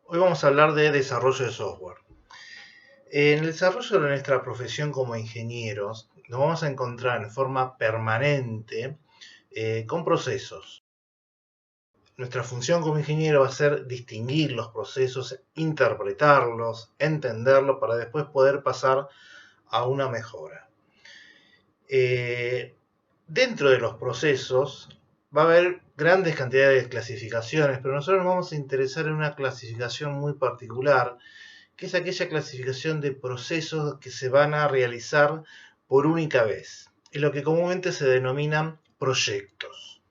Hoy vamos a hablar de desarrollo de software. En el desarrollo de nuestra profesión como ingenieros, nos vamos a encontrar en forma permanente con procesos. Nuestra función como ingeniero va a ser distinguir los procesos, interpretarlos, entenderlos para después poder pasar a una mejora. Dentro de los procesos va a haber grandes cantidades de clasificaciones, pero nosotros nos vamos a interesar en una clasificación muy particular, que es aquella clasificación de procesos que se van a realizar por única vez. Es lo que comúnmente se denominan proyectos.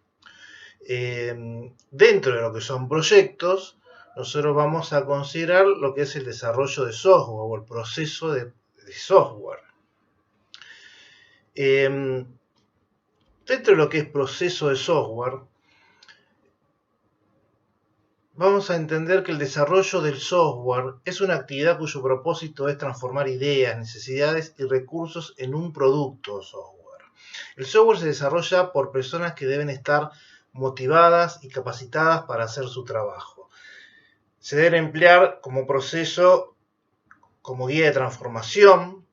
Dentro de lo que son proyectos, nosotros vamos a considerar lo que es el desarrollo de software o el proceso de software. Dentro de lo que es proceso de software, vamos a entender que el desarrollo del software es una actividad cuyo propósito es transformar ideas, necesidades y recursos en un producto software. El software se desarrolla por personas que deben estar motivadas y capacitadas para hacer su trabajo. Se debe emplear como proceso, como guía de transformación,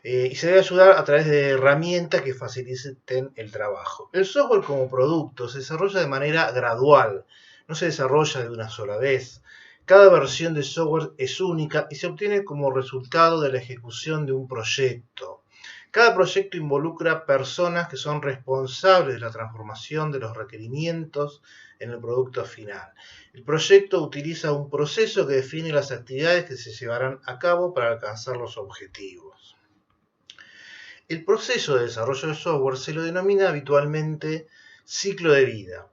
y se debe ayudar a través de herramientas que faciliten el trabajo. El software como producto se desarrolla de manera gradual, no se desarrolla de una sola vez. Cada versión de software es única y se obtiene como resultado de la ejecución de un proyecto. Cada proyecto involucra personas que son responsables de la transformación de los requerimientos en el producto final. El proyecto utiliza un proceso que define las actividades que se llevarán a cabo para alcanzar los objetivos. El proceso de desarrollo de software se lo denomina habitualmente ciclo de vida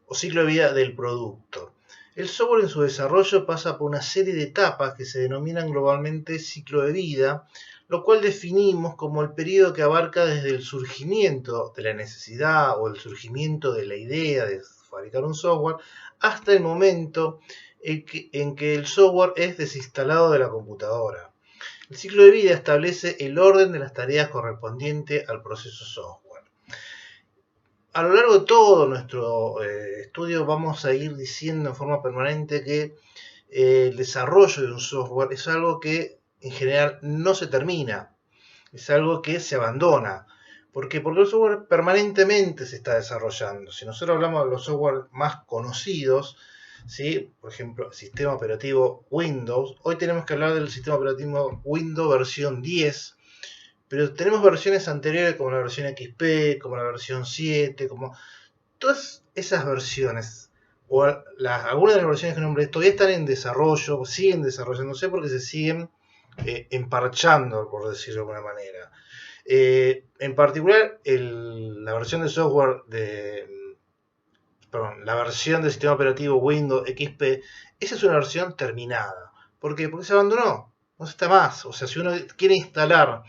o ciclo de vida del producto. El software en su desarrollo pasa por una serie de etapas que se denominan globalmente ciclo de vida, lo cual definimos como el periodo que abarca desde el surgimiento de la necesidad o el surgimiento de la idea de fabricar un software hasta el momento en que el software es desinstalado de la computadora. El ciclo de vida establece el orden de las tareas correspondientes al proceso software. A lo largo de todo nuestro estudio vamos a ir diciendo en forma permanente que el desarrollo de un software es algo que en general no se termina, es algo que se abandona. ¿Por qué? Porque el software permanentemente se está desarrollando. Si nosotros hablamos de los software más conocidos, ¿sí? Por ejemplo, sistema operativo Windows, hoy tenemos que hablar del sistema operativo Windows versión 10, pero tenemos versiones anteriores como la versión XP, como la versión 7, como todas esas versiones, o algunas de las versiones que nombré, todavía están en desarrollo, siguen desarrollándose porque se siguen emparchando, por decirlo de alguna manera. En particular, la versión de software la versión del sistema operativo Windows XP, esa es una versión terminada. ¿Por qué? Porque se abandonó, no está más. O sea, si uno quiere instalar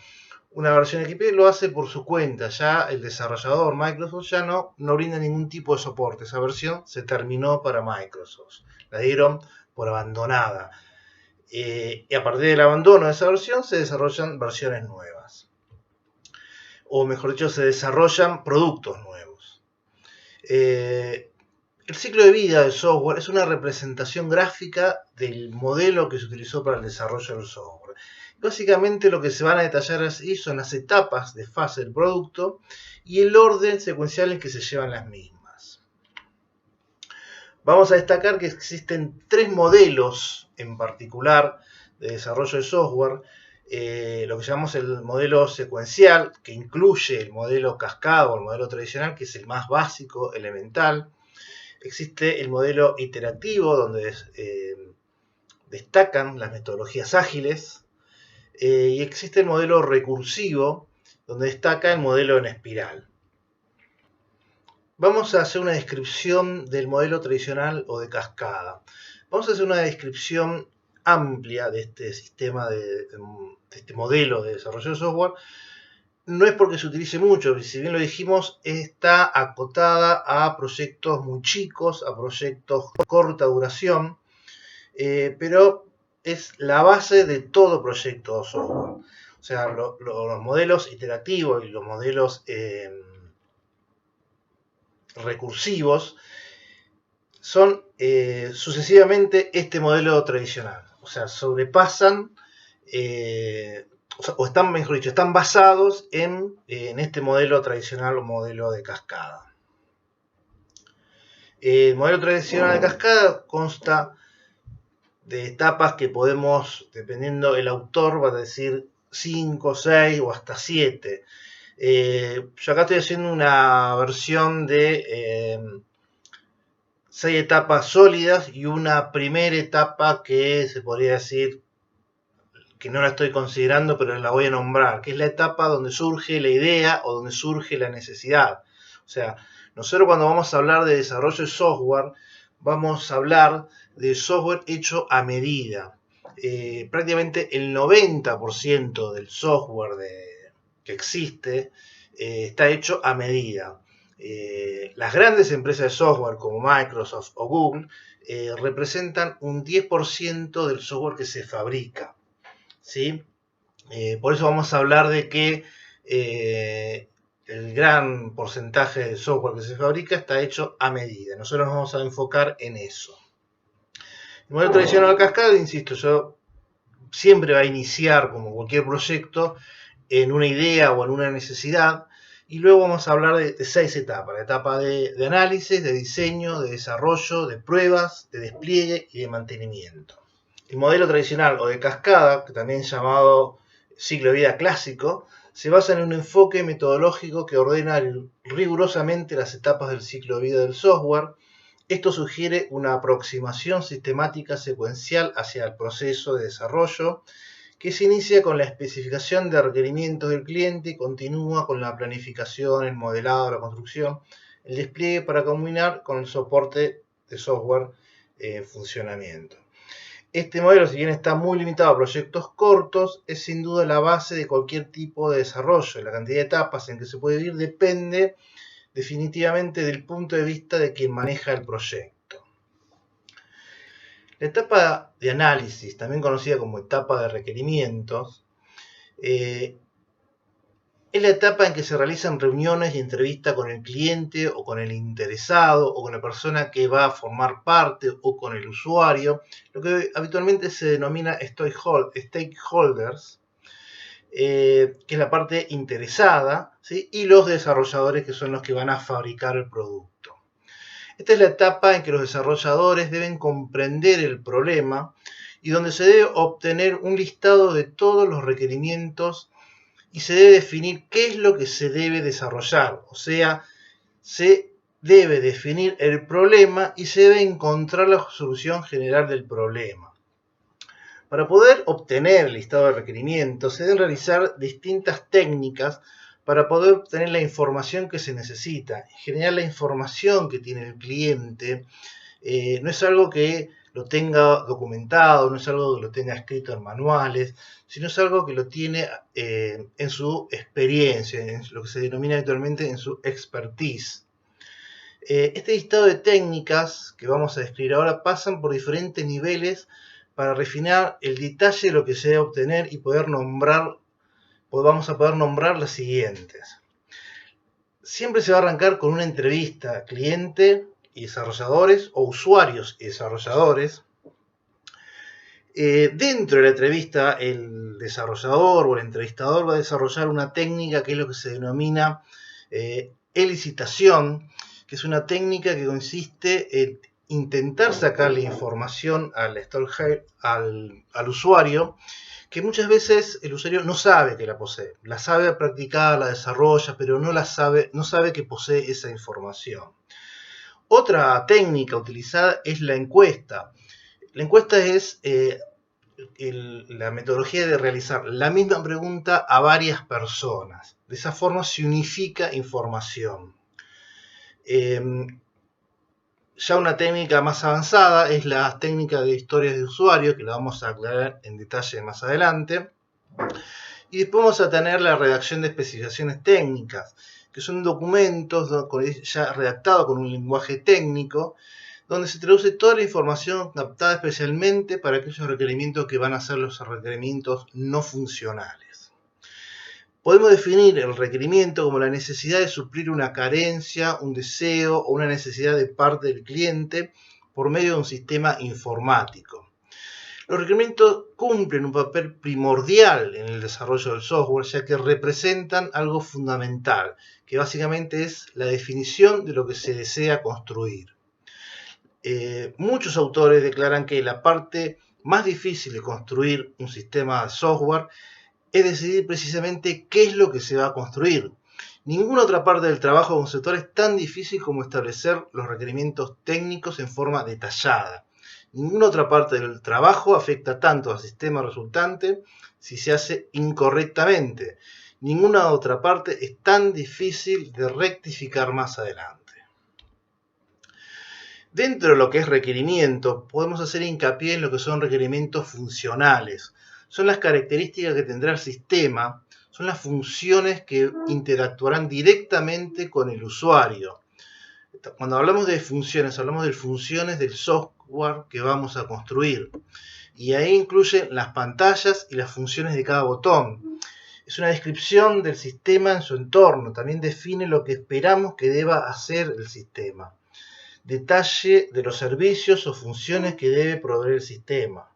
una versión XP, lo hace por su cuenta. Ya el desarrollador Microsoft ya no brinda ningún tipo de soporte. Esa versión se terminó para Microsoft. La dieron por abandonada. Y a partir del abandono de esa versión se desarrollan versiones nuevas. O mejor dicho, se desarrollan productos nuevos. El ciclo de vida del software es una representación gráfica del modelo que se utilizó para el desarrollo del software. Básicamente lo que se van a detallar así son las etapas de fase del producto y el orden secuencial en que se llevan las mismas. Vamos a destacar que existen tres modelos en particular de desarrollo de software. Lo que llamamos el modelo secuencial, que incluye el modelo cascada o el modelo tradicional, que es el más básico, elemental. Existe el modelo iterativo, donde destacan las metodologías ágiles, y existe el modelo recursivo, donde destaca el modelo en espiral. Vamos a hacer una descripción del modelo tradicional o de cascada. Vamos a hacer una descripción amplia de este sistema, de este modelo de desarrollo de software. No es porque se utilice mucho, si bien lo dijimos, está acotada a proyectos muy chicos, a proyectos de corta duración, pero es la base de todo proyecto de software. O sea, los modelos iterativos y los modelos recursivos son sucesivamente este modelo tradicional. O sea, sobrepasan, o están, mejor dicho, están basados en este modelo tradicional o modelo de cascada. El modelo tradicional de cascada consta de etapas que podemos, dependiendo el autor, va a decir 5, 6 o hasta 7. Yo acá estoy haciendo una versión de 6 etapas sólidas y una primera etapa que se podría decir que no la estoy considerando, pero la voy a nombrar, que es la etapa donde surge la idea o donde surge la necesidad. O sea, nosotros cuando vamos a hablar de desarrollo de software, vamos a hablar de software hecho a medida. Prácticamente el 90% del software que existe está hecho a medida. Las grandes empresas de software como Microsoft o Google representan un 10% del software que se fabrica. ¿Sí? Por eso vamos a hablar de que el gran porcentaje del software que se fabrica está hecho a medida. Nosotros nos vamos a enfocar en eso. El modelo tradicional cascada, insisto, yo siempre va a iniciar, como cualquier proyecto, en una idea o en una necesidad, y luego vamos a hablar de 6 etapas. La etapa de análisis, de diseño, de desarrollo, de pruebas, de despliegue y de mantenimiento. El modelo tradicional o de cascada, que también es llamado ciclo de vida clásico, se basa en un enfoque metodológico que ordena rigurosamente las etapas del ciclo de vida del software. Esto sugiere una aproximación sistemática secuencial hacia el proceso de desarrollo que se inicia con la especificación de requerimientos del cliente y continúa con la planificación, el modelado, la construcción, el despliegue para combinar con el soporte de software en funcionamiento. Este modelo, si bien está muy limitado a proyectos cortos, es sin duda la base de cualquier tipo de desarrollo. La cantidad de etapas en que se puede vivir depende definitivamente del punto de vista de quien maneja el proyecto. La etapa de análisis, también conocida como etapa de requerimientos, es la etapa en que se realizan reuniones y entrevistas con el cliente o con el interesado o con la persona que va a formar parte o con el usuario, lo que habitualmente se denomina stakeholders, que es la parte interesada, ¿sí? Y los desarrolladores, que son los que van a fabricar el producto. Esta es la etapa en que los desarrolladores deben comprender el problema y donde se debe obtener un listado de todos los requerimientos y se debe definir qué es lo que se debe desarrollar. O sea, se debe definir el problema y se debe encontrar la solución general del problema. Para poder obtener el listado de requerimientos, se deben realizar distintas técnicas para poder obtener la información que se necesita. En general, la información que tiene el cliente no es algo que lo tenga documentado, no es algo que lo tenga escrito en manuales, sino es algo que lo tiene en su experiencia, en lo que se denomina habitualmente en su expertise. Este listado de técnicas que vamos a describir ahora pasan por diferentes niveles para refinar el detalle de lo que se debe obtener y poder nombrar, vamos a poder nombrar las siguientes. Siempre se va a arrancar con una entrevista cliente y desarrolladores o usuarios y desarrolladores. Dentro de la entrevista, el desarrollador o el entrevistador va a desarrollar una técnica que es lo que se denomina elicitación, que es una técnica que consiste en intentar sacarle información al usuario, que muchas veces el usuario no sabe que la posee. La sabe practicar, la desarrolla, pero no sabe que posee esa información. Otra técnica utilizada es la encuesta. La encuesta es la metodología de realizar la misma pregunta a varias personas. De esa forma se unifica información. Ya una técnica más avanzada es la técnica de historias de usuario, que la vamos a aclarar en detalle más adelante. Y después vamos a tener la redacción de especificaciones técnicas, que son documentos ya redactados con un lenguaje técnico, donde se traduce toda la información captada especialmente para aquellos requerimientos que van a ser los requerimientos no funcionales. Podemos definir el requerimiento como la necesidad de suplir una carencia, un deseo o una necesidad de parte del cliente por medio de un sistema informático. Los requerimientos cumplen un papel primordial en el desarrollo del software, ya que representan algo fundamental, que básicamente es la definición de lo que se desea construir. Muchos autores declaran que la parte más difícil de construir un sistema de software es decidir precisamente qué es lo que se va a construir. Ninguna otra parte del trabajo conceptual es tan difícil como establecer los requerimientos técnicos en forma detallada. Ninguna otra parte del trabajo afecta tanto al sistema resultante si se hace incorrectamente. Ninguna otra parte es tan difícil de rectificar más adelante. Dentro de lo que es requerimiento, podemos hacer hincapié en lo que son requerimientos funcionales. Son las características que tendrá el sistema, son las funciones que interactuarán directamente con el usuario. Cuando hablamos de funciones, hablamos de funciones del software que vamos a construir. Y ahí incluyen las pantallas y las funciones de cada botón. Es una descripción del sistema en su entorno. También define lo que esperamos que deba hacer el sistema. Detalle de los servicios o funciones que debe proveer el sistema.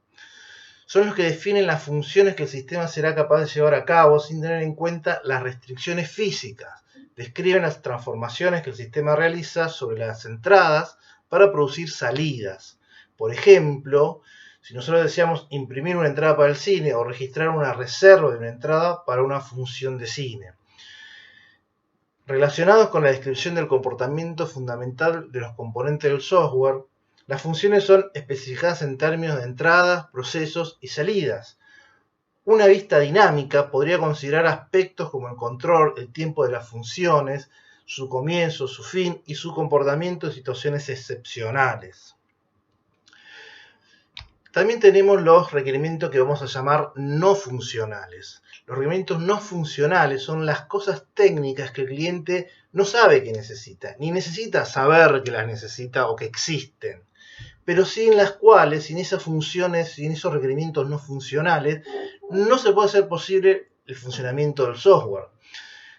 Son los que definen las funciones que el sistema será capaz de llevar a cabo sin tener en cuenta las restricciones físicas. Describen las transformaciones que el sistema realiza sobre las entradas para producir salidas. Por ejemplo, si nosotros deseamos imprimir una entrada para el cine o registrar una reserva de una entrada para una función de cine. Relacionados con la descripción del comportamiento fundamental de los componentes del software, las funciones son especificadas en términos de entradas, procesos y salidas. Una vista dinámica podría considerar aspectos como el control, el tiempo de las funciones, su comienzo, su fin y su comportamiento en situaciones excepcionales. También tenemos los requerimientos que vamos a llamar no funcionales. Los requerimientos no funcionales son las cosas técnicas que el cliente no sabe que necesita, ni necesita saber que las necesita o que existen, pero sí en las cuales, sin esas funciones, sin esos requerimientos no funcionales, no se puede hacer posible el funcionamiento del software.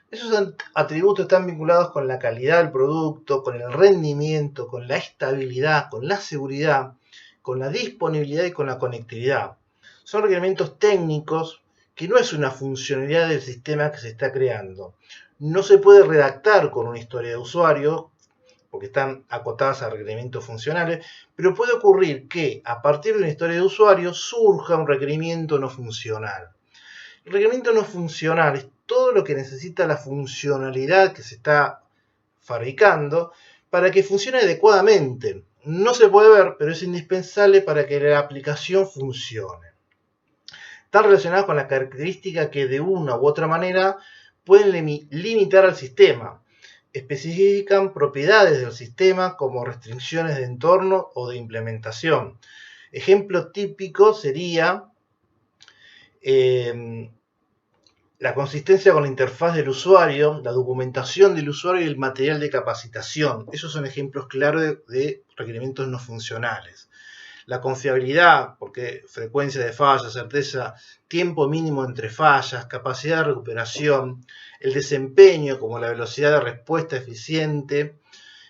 Esos atributos están vinculados con la calidad del producto, con el rendimiento, con la estabilidad, con la seguridad, con la disponibilidad y con la conectividad. Son requerimientos técnicos que no es una funcionalidad del sistema que se está creando. No se puede redactar con una historia de usuario, porque están acotadas a requerimientos funcionales, pero puede ocurrir que a partir de una historia de usuario surja un requerimiento no funcional. El requerimiento no funcional es todo lo que necesita la funcionalidad que se está fabricando para que funcione adecuadamente. No se puede ver, pero es indispensable para que la aplicación funcione. Están relacionados con las características que de una u otra manera pueden limitar al sistema. Especifican propiedades del sistema como restricciones de entorno o de implementación. Ejemplo típico sería la consistencia con la interfaz del usuario, la documentación del usuario y el material de capacitación. Esos son ejemplos claros de requerimientos no funcionales. La confiabilidad, porque frecuencia de fallas, certeza, tiempo mínimo entre fallas, capacidad de recuperación, el desempeño como la velocidad de respuesta eficiente,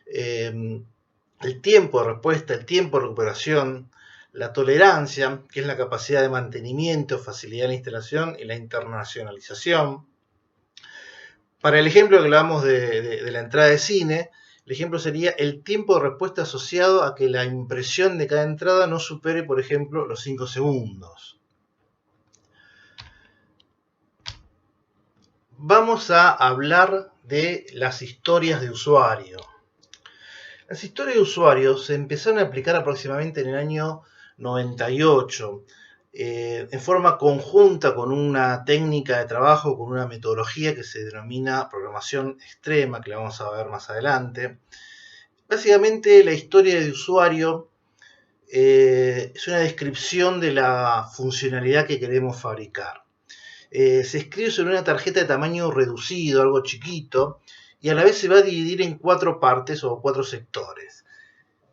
el tiempo de respuesta, el tiempo de recuperación, la tolerancia, que es la capacidad de mantenimiento, facilidad de la instalación y la internacionalización. Para el ejemplo que hablamos de la entrada de cine, el ejemplo sería el tiempo de respuesta asociado a que la impresión de cada entrada no supere, por ejemplo, los 5 segundos. Vamos a hablar de las historias de usuario. Las historias de usuario se empezaron a aplicar aproximadamente en el año 98, en forma conjunta con una técnica de trabajo, con una metodología que se denomina programación extrema, que la vamos a ver más adelante. Básicamente la historia de usuario es una descripción de la funcionalidad que queremos fabricar. Se escribe sobre una tarjeta de tamaño reducido, algo chiquito, y a la vez se va a dividir en 4 partes o 4 sectores.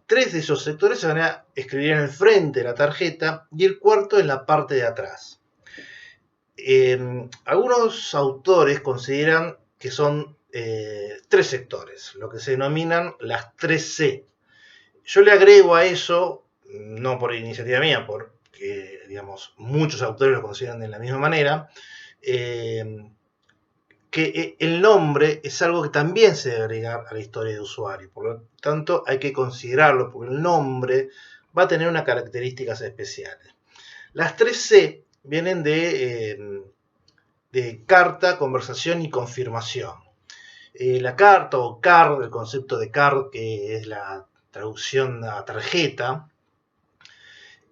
3 de esos sectores se van a escribir en el frente de la tarjeta y el cuarto en la parte de atrás. Algunos autores consideran que son 3 sectores, lo que se denominan las 3C. yo le agrego a eso, no por iniciativa mía, porque digamos, muchos autores lo consideran de la misma manera, que el nombre es algo que también se debe agregar a la historia de usuario. Por lo tanto, hay que considerarlo, porque el nombre va a tener unas características especiales. Las 3C vienen de carta, conversación y confirmación. La carta o card, el concepto de card, que es la traducción a tarjeta,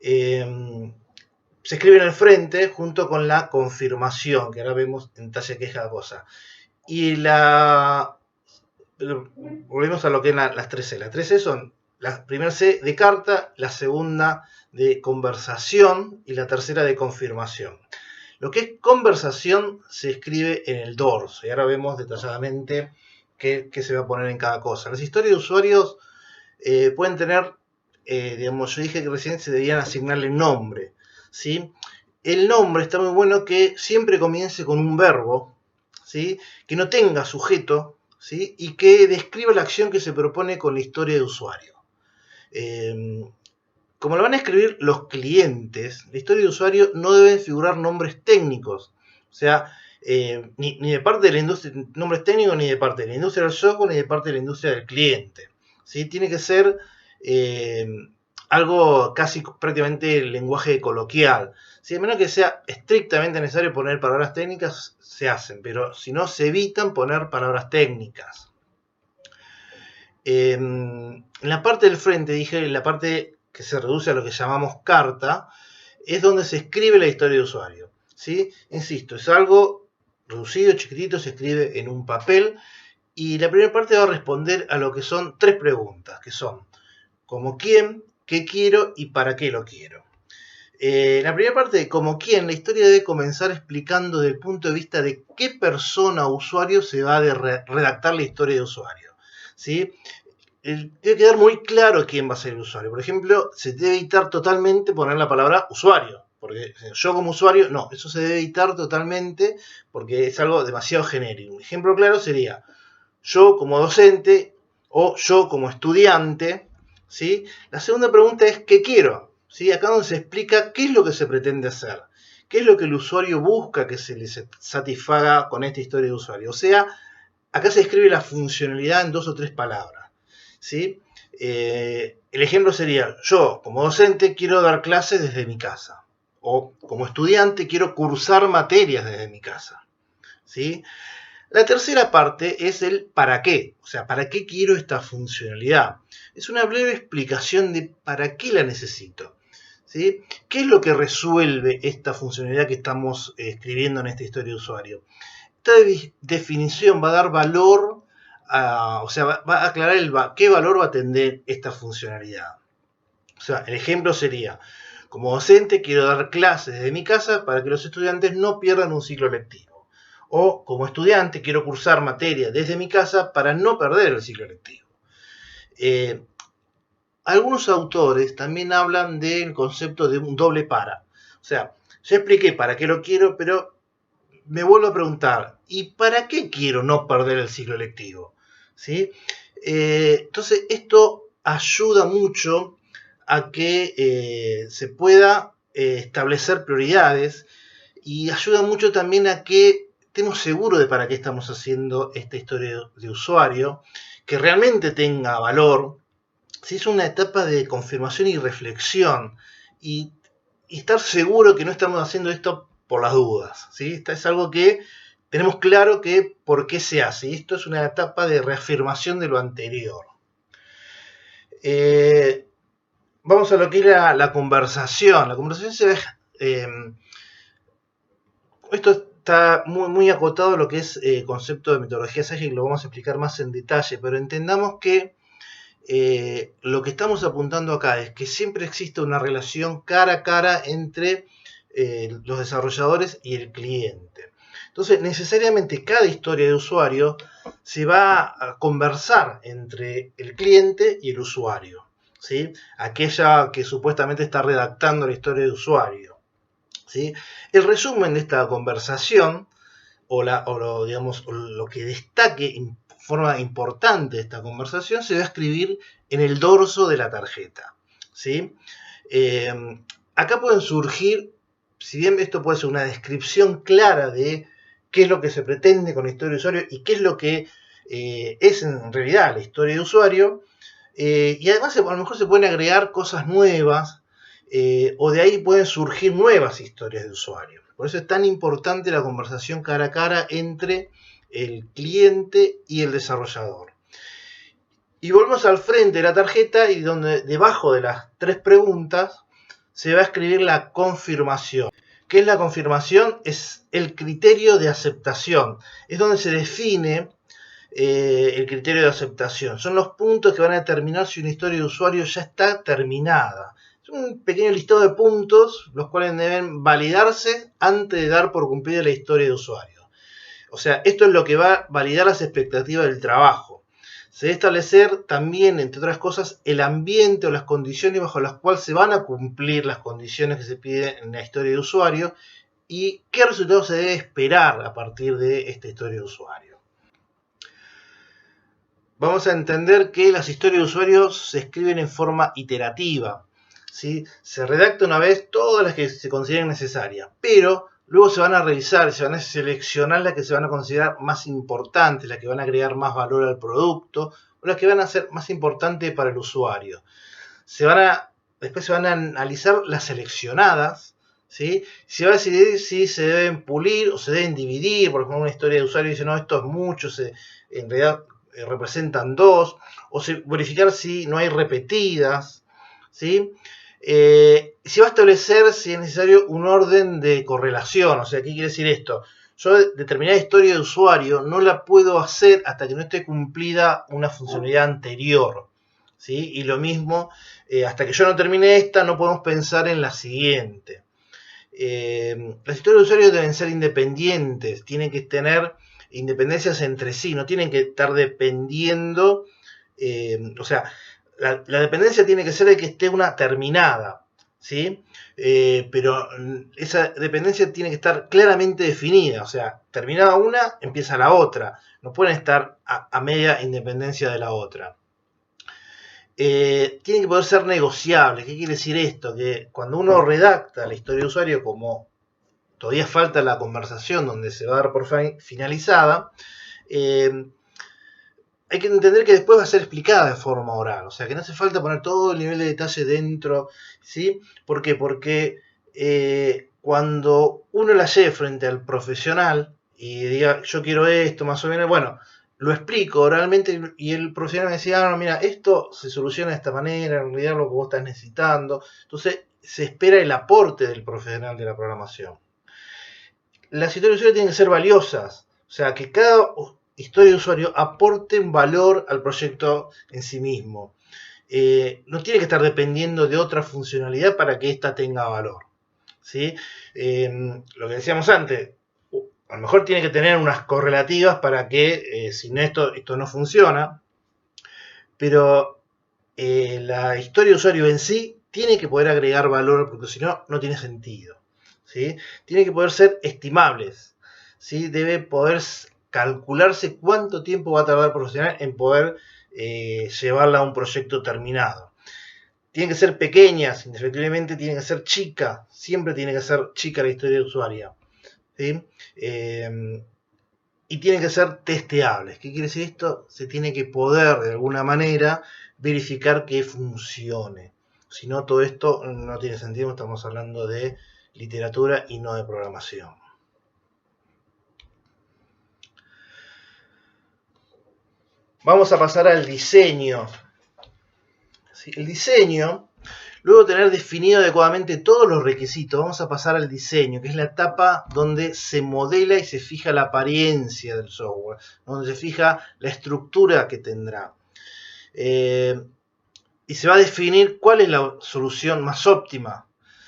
se escribe en el frente junto con la confirmación, que ahora vemos en detalle qué es cada cosa. Y volvemos a lo que es las 3C. Las 3C son la primera C de carta, la segunda de conversación y la tercera de confirmación. Lo que es conversación se escribe en el dorso y ahora vemos detalladamente qué se va a poner en cada cosa. Las historias de usuarios pueden tener, digamos, yo dije que recién se debían asignarle nombre, ¿sí? El nombre está muy bueno que siempre comience con un verbo, ¿sí? Que no tenga sujeto, ¿sí? Y que describa la acción que se propone con la historia de usuario. Como lo van a escribir los clientes, la historia de usuario no deben figurar nombres técnicos. O sea, ni de parte de la industria, nombres técnicos ni de parte de la industria del software ni de parte de la industria del cliente. ¿Sí? Tiene que ser algo casi prácticamente el lenguaje coloquial. Si a menos que sea estrictamente necesario poner palabras técnicas, se hacen, pero si no, se evitan poner palabras técnicas. En la parte del frente, dije, en la parte que se reduce a lo que llamamos carta, es donde se escribe la historia de usuario. ¿Sí? Insisto, es algo reducido, chiquitito, se escribe en un papel y la primera parte va a responder a lo que son 3 preguntas, que son como quién, qué quiero y para qué lo quiero. La primera parte de como quién, la historia debe comenzar explicando desde el punto de vista de qué persona o usuario se va a redactar la historia de usuario. ¿Sí? Debe quedar muy claro quién va a ser el usuario. Por ejemplo, se debe evitar totalmente poner la palabra usuario, porque yo como usuario, no, eso se debe evitar totalmente porque es algo demasiado genérico. Un ejemplo claro sería yo como docente o yo como estudiante, ¿sí? La segunda pregunta es ¿qué quiero? ¿Sí? Acá donde se explica qué es lo que se pretende hacer, qué es lo que el usuario busca que se le satisfaga con esta historia de usuario. O sea, acá se describe la funcionalidad en 2 o 3 palabras. ¿Sí? El ejemplo sería, yo como docente quiero dar clases desde mi casa, o como estudiante quiero cursar materias desde mi casa. ¿Sí? La tercera parte es el para qué, o sea, ¿para qué quiero esta funcionalidad? Es una breve explicación de para qué la necesito. ¿Sí? ¿Qué es lo que resuelve esta funcionalidad que estamos escribiendo en esta historia de usuario? Esta definición va a dar valor, o sea, va a aclarar qué valor va a tener esta funcionalidad. O sea, el ejemplo sería, como docente quiero dar clases desde mi casa para que los estudiantes no pierdan un ciclo lectivo. O como estudiante quiero cursar materia desde mi casa para no perder el ciclo lectivo. Algunos autores también hablan del concepto de un doble para. O sea, ya expliqué para qué lo quiero, pero me vuelvo a preguntar, ¿y para qué quiero no perder el ciclo lectivo? ¿Sí? Entonces, esto ayuda mucho a que se pueda establecer prioridades y ayuda mucho también a que estemos seguros de para qué estamos haciendo esta historia de usuario, que realmente tenga valor. ¿Sí? Es una etapa de confirmación y reflexión y estar seguro que no estamos haciendo esto por las dudas. ¿Sí? Esta es algo que tenemos claro que por qué se hace. Y esto es una etapa de reafirmación de lo anterior. Vamos a lo que es la conversación. La conversación se ve... esto está muy acotado a lo que es concepto de metodologías ágiles, lo vamos a explicar más en detalle, pero entendamos que lo que estamos apuntando acá es que siempre existe una relación cara a cara entre los desarrolladores y el cliente. Entonces, necesariamente cada historia de usuario se va a conversar entre el cliente y el usuario, ¿sí? Aquella que supuestamente está redactando la historia de usuario, ¿sí? El resumen de esta conversación digamos, lo que destaque en forma importante de esta conversación se va a escribir en el dorso de la tarjeta, ¿sí? Acá pueden surgir, si bien esto puede ser una descripción clara de qué es lo que se pretende con la historia de usuario y qué es lo que es en realidad la historia de usuario, y además a lo mejor se pueden agregar cosas nuevas, o de ahí pueden surgir nuevas historias de usuario. Por eso es tan importante la conversación cara a cara entre el cliente y el desarrollador. Y volvemos al frente de la tarjeta y donde debajo de las 3 preguntas se va a escribir la confirmación. ¿Qué es la confirmación? Es el criterio de aceptación. Es donde se define el criterio de aceptación. Son los puntos que van a determinar si una historia de usuario ya está terminada. Es un pequeño listado de puntos, los cuales deben validarse antes de dar por cumplida la historia de usuario. O sea, esto es lo que va a validar las expectativas del trabajo. Se debe establecer también, entre otras cosas, el ambiente o las condiciones bajo las cuales se van a cumplir las condiciones que se piden en la historia de usuario y qué resultados se debe esperar a partir de esta historia de usuario. Vamos a entender que las historias de usuario se escriben en forma iterativa, ¿sí? Se redacta una vez todas las que se consideren necesarias, pero luego se van a revisar, se van a seleccionar las que se van a considerar más importantes, las que van a agregar más valor al producto, o las que van a ser más importantes para el usuario. Después se van a analizar las seleccionadas, ¿sí? Se va a decidir si se deben pulir o se deben dividir. Por ejemplo, una historia de usuario dice, no, esto es mucho, en realidad representan 2, o verificar si no hay repetidas, ¿sí? Se va a establecer, si es necesario, un orden de correlación. O sea, ¿qué quiere decir esto? Yo determinada historia de usuario no la puedo hacer hasta que no esté cumplida una funcionalidad anterior, ¿sí? Y lo mismo, hasta que yo no termine esta, no podemos pensar en la siguiente. Las historias de usuario deben ser independientes, tienen que tener independencias entre sí, no tienen que estar dependiendo, o sea, la dependencia tiene que ser de que esté una terminada, ¿sí? Pero esa dependencia tiene que estar claramente definida, o sea, terminada una, empieza la otra, no pueden estar a media independencia de la otra. Tienen que poder ser negociables. ¿Qué quiere decir esto? Que cuando uno redacta la historia de usuario, como todavía falta la conversación donde se va a dar por finalizada, hay que entender que después va a ser explicada de forma oral, o sea que no hace falta poner todo el nivel de detalle dentro, ¿sí? ¿Por qué? Porque cuando uno la lleve frente al profesional y diga, yo quiero esto, más o menos, bueno, lo explico oralmente y el profesional me decía, no, mira, esto se soluciona de esta manera, en realidad lo que vos estás necesitando. Entonces se espera el aporte del profesional de la programación. Las historias de usuario tienen que ser valiosas, o sea, que cada historia de usuario aporte un valor al proyecto en sí mismo. No tiene que estar dependiendo de otra funcionalidad para que ésta tenga valor, ¿sí? Lo que decíamos antes, a lo mejor tiene que tener unas correlativas para que, sin esto no funciona, pero la historia de usuario en sí tiene que poder agregar valor, porque si no, no tiene sentido, ¿sí? Tiene que poder ser estimables, ¿sí? Debe poder calcularse cuánto tiempo va a tardar el profesional en poder llevarla a un proyecto terminado. Tienen que ser pequeñas, indefectiblemente tienen que ser chicas, siempre tiene que ser chica la historia de usuario, ¿sí? Y tienen que ser testeables. ¿Qué quiere decir esto? Se tiene que poder de alguna manera verificar que funcione. Si no, todo esto no tiene sentido, estamos hablando de literatura y no de programación. Vamos a pasar al diseño. ¿Sí? El diseño, luego de tener definido adecuadamente todos los requisitos, vamos a pasar al diseño, que es la etapa donde se modela y se fija la apariencia del software, donde se fija la estructura que tendrá. Y se va a definir cuál es la solución más óptima.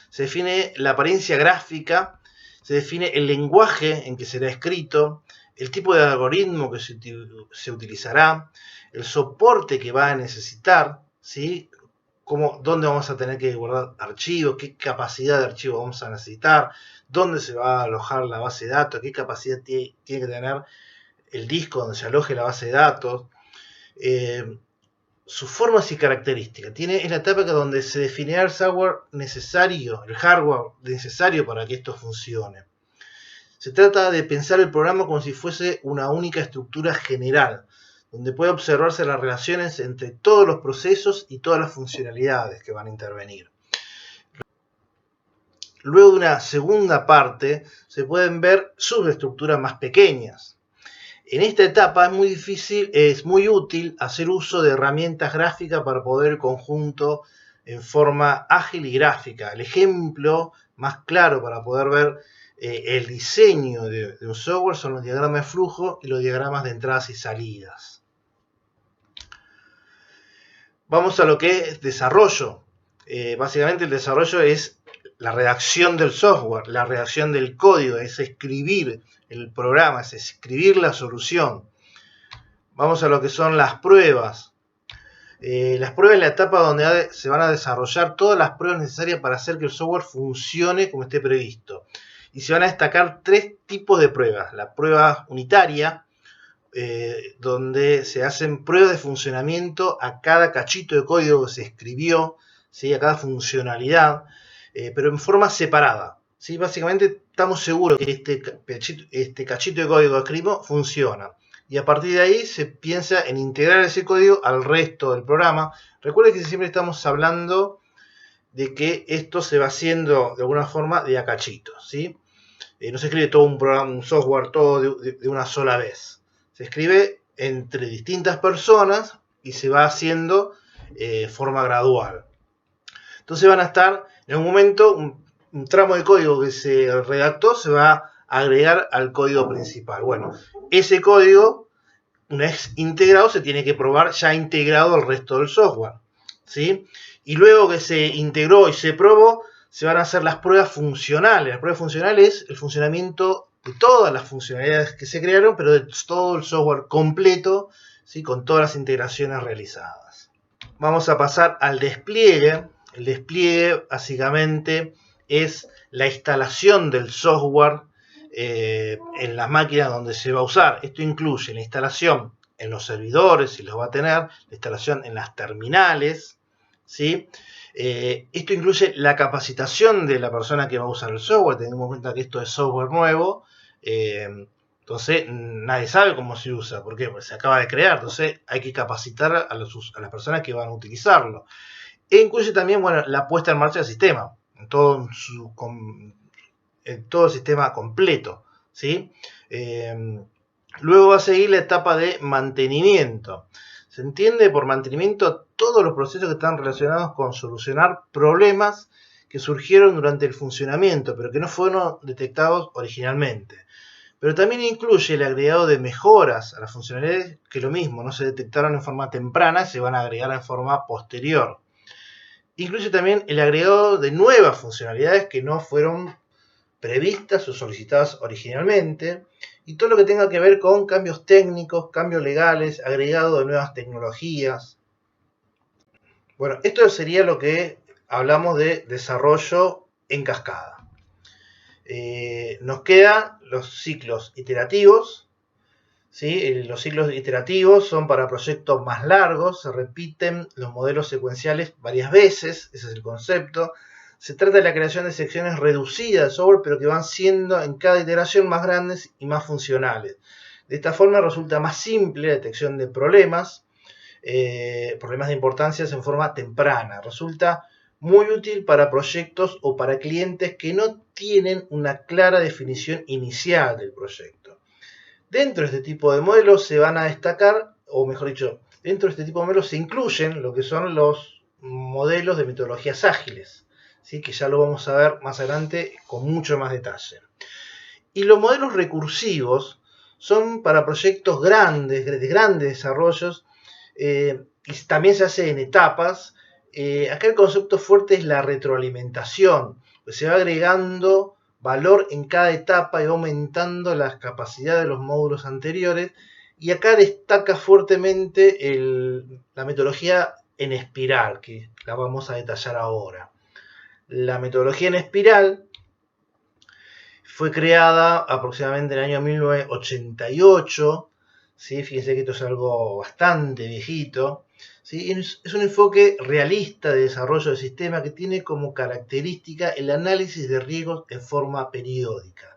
Se define la apariencia gráfica, se define el lenguaje en que será escrito, el tipo de algoritmo que se utilizará, el soporte que va a necesitar, ¿sí? Dónde vamos a tener que guardar archivos, qué capacidad de archivo vamos a necesitar, dónde se va a alojar la base de datos, qué capacidad tiene que tener el disco donde se aloje la base de datos. sus formas y características. Es la etapa donde se definirá el software necesario, el hardware necesario para que esto funcione. Se trata de pensar el programa como si fuese una única estructura general, donde puede observarse las relaciones entre todos los procesos y todas las funcionalidades que van a intervenir. Luego de una segunda parte se pueden ver subestructuras más pequeñas. En esta etapa es muy útil hacer uso de herramientas gráficas para poder el conjunto en forma ágil y gráfica. El ejemplo más claro para poder ver el diseño de un software son los diagramas de flujo y los diagramas de entradas y salidas. Vamos a lo que es desarrollo. Básicamente el desarrollo es la redacción del software, la redacción del código, es escribir el programa, es escribir la solución. Vamos a lo que son las pruebas. Las pruebas es la etapa donde se van a desarrollar todas las pruebas necesarias para hacer que el software funcione como esté previsto. Y se van a destacar tres tipos de pruebas. La prueba unitaria, donde se hacen pruebas de funcionamiento a cada cachito de código que se escribió, ¿sí? A cada funcionalidad, pero en forma separada. ¿Sí? Básicamente estamos seguros que este cachito de código que escribimos funciona. Y a partir de ahí se piensa en integrar ese código al resto del programa. Recuerden que siempre estamos hablando de que esto se va haciendo de alguna forma de a cachitos, ¿sí? No se escribe todo un programa, un software todo de una sola vez. Se escribe entre distintas personas y se va haciendo de forma gradual. Entonces van a estar, en algún momento, un tramo de código que se redactó se va a agregar al código principal. Bueno, ese código, una vez integrado, se tiene que probar ya integrado al resto del software, ¿sí? Y luego que se integró y se probó, se van a hacer las pruebas funcionales. Las pruebas funcionales es el funcionamiento de todas las funcionalidades que se crearon, pero de todo el software completo, ¿sí? Con todas las integraciones realizadas. Vamos a pasar al despliegue. El despliegue básicamente es la instalación del software en las máquinas donde se va a usar. Esto incluye la instalación en los servidores, si los va a tener, la instalación en las terminales, ¿sí? Esto incluye la capacitación de la persona que va a usar el software, teniendo en cuenta que esto es software nuevo, entonces nadie sabe cómo se usa, ¿por qué? Porque se acaba de crear, entonces hay que capacitar a las personas que van a utilizarlo. E incluye también, bueno, la puesta en marcha del sistema, en todo el sistema completo, ¿sí? Luego va a seguir la etapa de mantenimiento. Se entiende por mantenimiento todos los procesos que están relacionados con solucionar problemas que surgieron durante el funcionamiento, pero que no fueron detectados originalmente. Pero también incluye el agregado de mejoras a las funcionalidades que lo mismo, no se detectaron en forma temprana, se van a agregar en forma posterior. Incluye también el agregado de nuevas funcionalidades que no fueron previstas o solicitadas originalmente, y todo lo que tenga que ver con cambios técnicos, cambios legales, agregado de nuevas tecnologías. Bueno, esto sería lo que hablamos de desarrollo en cascada. Nos quedan los ciclos iterativos, ¿sí? Los ciclos iterativos son para proyectos más largos, se repiten los modelos secuenciales varias veces, ese es el concepto. Se trata de la creación de secciones reducidas de software, pero que van siendo en cada iteración más grandes y más funcionales. De esta forma resulta más simple la detección de problemas de importancia en forma temprana. Resulta muy útil para proyectos o para clientes que no tienen una clara definición inicial del proyecto. Dentro de este tipo de modelos se van a destacar, o mejor dicho, dentro de este tipo de modelos se incluyen lo que son los modelos de metodologías ágiles, ¿sí? Que ya lo vamos a ver más adelante con mucho más detalle. Y los modelos recursivos son para proyectos grandes, de grandes desarrollos, y también se hace en etapas. Acá el concepto fuerte es la retroalimentación, pues se va agregando valor en cada etapa y va aumentando las capacidades de los módulos anteriores. Y acá destaca fuertemente la metodología en espiral, que la vamos a detallar ahora. La metodología en espiral fue creada aproximadamente en el año 1988. ¿Sí? Fíjense que esto es algo bastante viejito. ¿Sí? Es un enfoque realista de desarrollo del sistema que tiene como característica el análisis de riesgos en forma periódica,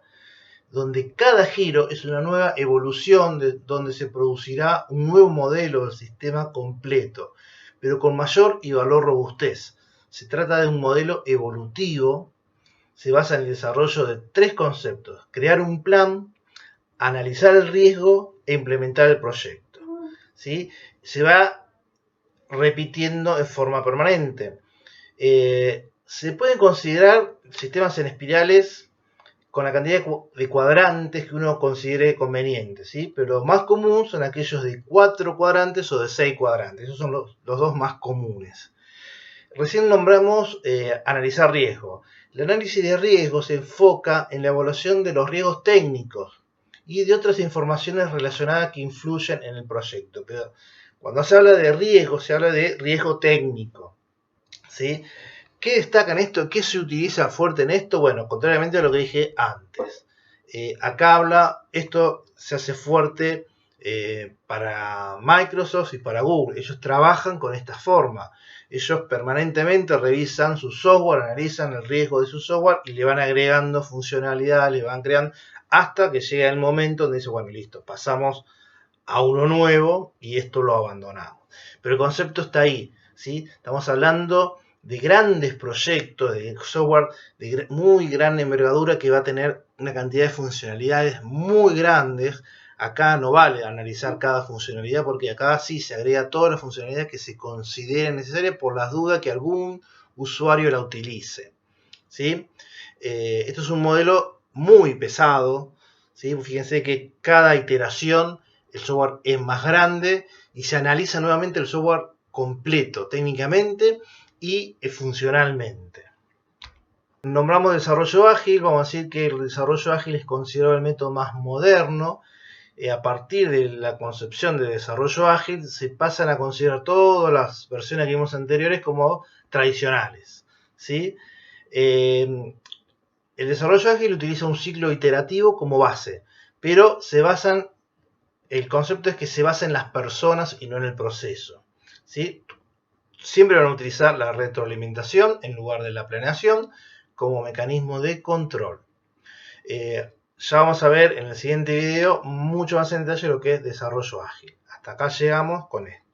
donde cada giro es una nueva evolución donde se producirá un nuevo modelo del sistema completo, pero con mayor y valor robustez. Se trata de un modelo evolutivo, se basa en el desarrollo de 3 conceptos: crear un plan, analizar el riesgo e implementar el proyecto. ¿Sí? Se va repitiendo en forma permanente. Se pueden considerar sistemas en espirales con la cantidad de cuadrantes que uno considere conveniente, ¿sí? Pero los más comunes son aquellos de 4 cuadrantes o de 6 cuadrantes. Esos son los dos más comunes. Recién nombramos analizar riesgo. El análisis de riesgo se enfoca en la evaluación de los riesgos técnicos y de otras informaciones relacionadas que influyen en el proyecto. Pero cuando se habla de riesgo, se habla de riesgo técnico, ¿sí? ¿Qué destaca en esto? ¿Qué se utiliza fuerte en esto? Bueno, contrariamente a lo que dije antes. Acá esto se hace fuerte para Microsoft y para Google. Ellos trabajan con esta forma. Ellos permanentemente revisan su software, analizan el riesgo de su software y le van agregando funcionalidades, le van creando, hasta que llega el momento donde dice, bueno, listo, pasamos a uno nuevo y esto lo abandonamos. Pero el concepto está ahí, ¿sí? Estamos hablando de grandes proyectos, de software de muy gran envergadura que va a tener una cantidad de funcionalidades muy grandes. Acá no vale analizar cada funcionalidad porque acá sí se agrega todas las funcionalidades que se consideren necesarias por las dudas que algún usuario la utilice, ¿sí? Esto es un modelo muy pesado, ¿sí? Fíjense que cada iteración el software es más grande y se analiza nuevamente el software completo, técnicamente y funcionalmente. Nombramos desarrollo ágil, vamos a decir que el desarrollo ágil es considerado el método más moderno. A partir de la concepción de desarrollo ágil se pasan a considerar todas las versiones que vimos anteriores como tradicionales, ¿sí? El desarrollo ágil utiliza un ciclo iterativo como base, pero el concepto es que se basa en las personas y no en el proceso, ¿sí? Siempre van a utilizar la retroalimentación en lugar de la planeación como mecanismo de control. Ya vamos a ver en el siguiente video mucho más en detalle lo que es desarrollo ágil. Hasta acá llegamos con esto.